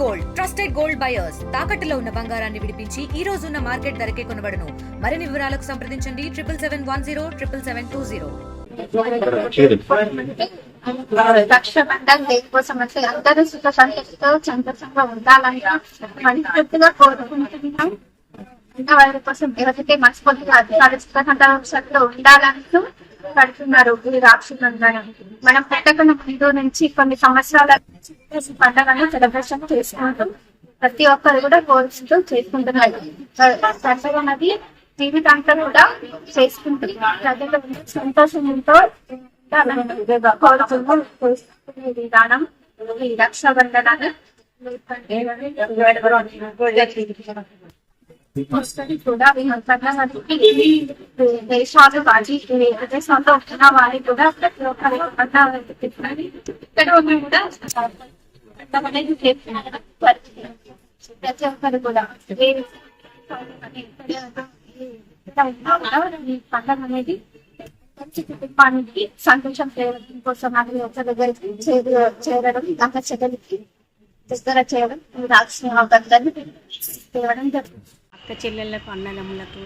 Gold trusted gold buyers తాకట్టులో ఉన్న బంగారాన్ని విడిపించి ఈ రోజు ఉన్న మార్కెట్ ధరకే కొనబడును. మరిన్ని వివరాలకు సంప్రదించండి 7710 రక్షాబంధన్ దేనికోసం అంటే అందరూ సుఖ సంతోషంతో సంతోషంగా ఉండాలని మనస్ఫూర్తిగా కోరుకుంటున్నాం. వారి కోసం ఎవరైతే మనస్ఫూర్తిగా అధికారులు సుఖ సంతోషంతో ఉండాలంటూ కడుతున్నారు ఈ రాక్షబంధనం. మనం పుట్టకున్న ముందు నుంచి కొన్ని సంవత్సరాల పండుగను సెలబ్రేషన్ చేసుకుంటూ ప్రతి ఒక్కరు కూడా కోరుకుంటూ చేసుకుంటున్నారు. పండుగ అనేది జీవితాంతం కూడా చేసుకుంటూ ప్రజలు సంతోషంతో కోరుకుంటూ విధానం ఈ రక్షాబంధనాన్ని కూడా పండుగకి దేశాలు కానీ విదేశాల్లో ఉంటున్న వారికి కూడా ప్రతి ఒక్కరి పండుగ ఇక్కడ కూడా అనేది చేస్తున్నారు. ప్రతి ఒక్కరు కూడా ఈ పండుగ అనేది కుటుంబానికి సంతోషం చేయడం కోసం అది ఒక దగ్గరికి చేరడం అంత చెల్లెలకి దగ్గర చేయడం రాక్షణ అవతారాన్ని తేవడం జరుగుతుంది. అక్క చెల్లెళ్ళకు అన్నదమ్ములకు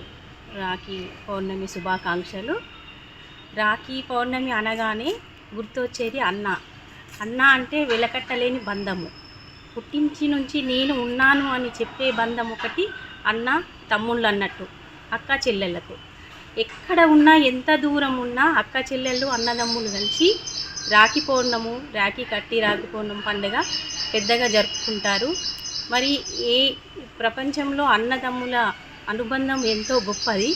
రాఖీ పౌర్ణమి శుభాకాంక్షలు. రాఖీ పౌర్ణమి అనగానే గుర్తొచ్చేది అన్న. అన్న అంటే వెలకట్టలేని బంధము. పుట్టించి నుంచి నేను ఉన్నాను అని చెప్పే బంధం ఒకటి అన్న తమ్ముళ్ళు అన్నట్టు. అక్క చెల్లెళ్ళకు ఎక్కడ ఉన్నా ఎంత దూరం ఉన్నా అక్క చెల్లెళ్ళు అన్నదమ్ములు కలిసి రాఖీ పౌర్ణము రాఖీ పౌర్ణమి పండుగ పెద్దగా జరుపుకుంటారు. మరి ఏ ప్రపంచంలో అన్నదమ్ముల అనుబంధం ఎంతో గొప్పది.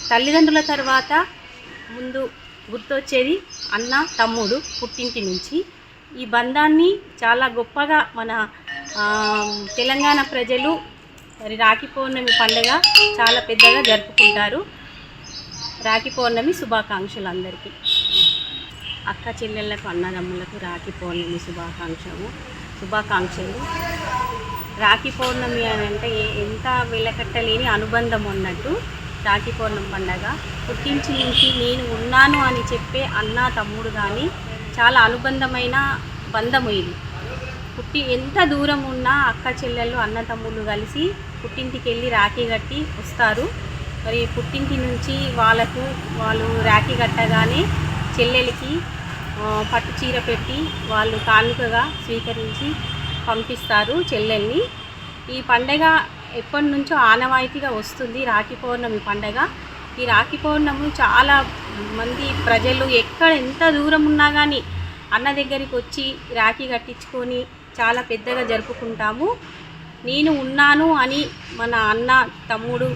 తల్లిదండ్రుల తర్వాత ముందు గుర్తొచ్చేది అన్న తమ్ముడు పుట్టింటి నుంచి. ఈ బంధాన్ని చాలా గొప్పగా మన తెలంగాణ ప్రజలు మరి రాఖీ పౌర్ణమి పండుగ చాలా పెద్దగా జరుపుకుంటారు. రాఖీ పౌర్ణమి శుభాకాంక్షలు అందరికీ. అక్క చెల్లెళ్ళకు అన్నదమ్ములకు రాఖీ పౌర్ణమి శుభాకాంక్షలు. రాఖీ పౌర్ణమి అని అంటే ఎంత వెలకట్టలేని అనుబంధం అన్నట్టు. రాఖీ పౌర్ణమి పండగ పుట్టించి నుంచి నేను ఉన్నాను అని చెప్పే అన్న తమ్ముడు కానీ చాలా అనుబంధమైన బంధము ఇది. ఎంత దూరం ఉన్నా అక్క చెల్లెళ్ళు అన్న తమ్ముళ్ళు కలిసి పుట్టింటికి వెళ్ళి రాఖీ కట్టి వస్తారు. మరి పుట్టింటి నుంచి వాళ్ళు రాఖీ కట్టగానే చెల్లెలకి పట్టు చీర పెట్టి వాళ్ళు కానుకగా స్వీకరించి పంపిస్తారు చెల్లెల్ని. ఈ పండగ ఎప్పటి నుంచో ఆనవాయితీగా వస్తుంది రాఖీ పౌర్ణమి పండగ. ఈ రాఖీ పౌర్ణమి చాలా మంది ప్రజలు ఎంత దూరం ఉన్నా కానీ అన్న దగ్గరికి వచ్చి రాఖీ కట్టించుకొని చాలా పెద్దగా జరుపుకుంటాము. నేను ఉన్నాను అని మన అన్న తమ్ముడు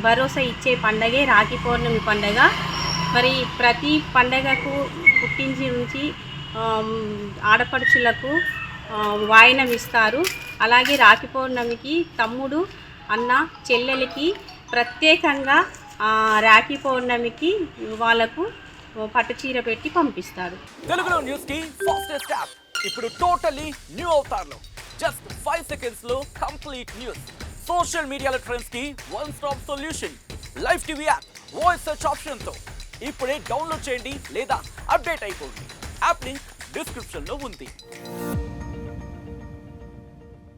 భరోసా ఇచ్చే పండగే రాఖీ పౌర్ణమి పండగ. మరి ప్రతి పండగకు పుట్టించి నుంచి ఆడపడుచులకు వాయినం ఇస్తారు. అలాగే రాఖీ పౌర్ణమికి తమ్ముడు అన్న చెల్లెలకి ప్రత్యేకంగా రాఖీ పౌర్ణమికి వాళ్ళకు పట్టుచీర పెట్టి పంపిస్తారు. తెలుగులో న్యూస్ కి ఫాస్టెస్ట్ యాప్ ఇప్పుడు టోటలీ న్యూ అవతార్లో జస్ట్ 5 seconds లో కంప్లీట్ న్యూస్. సోషల్ మీడియాలో ట్రెండ్స్ కి one stop solution. Live TV app voice search option తో ఇప్పుడే డౌన్లోడ్ చేయండి లేదా అప్డేట్ అయిపోండి. యాప్ లింక్ డిస్క్రిప్షన్ లో ఉంది.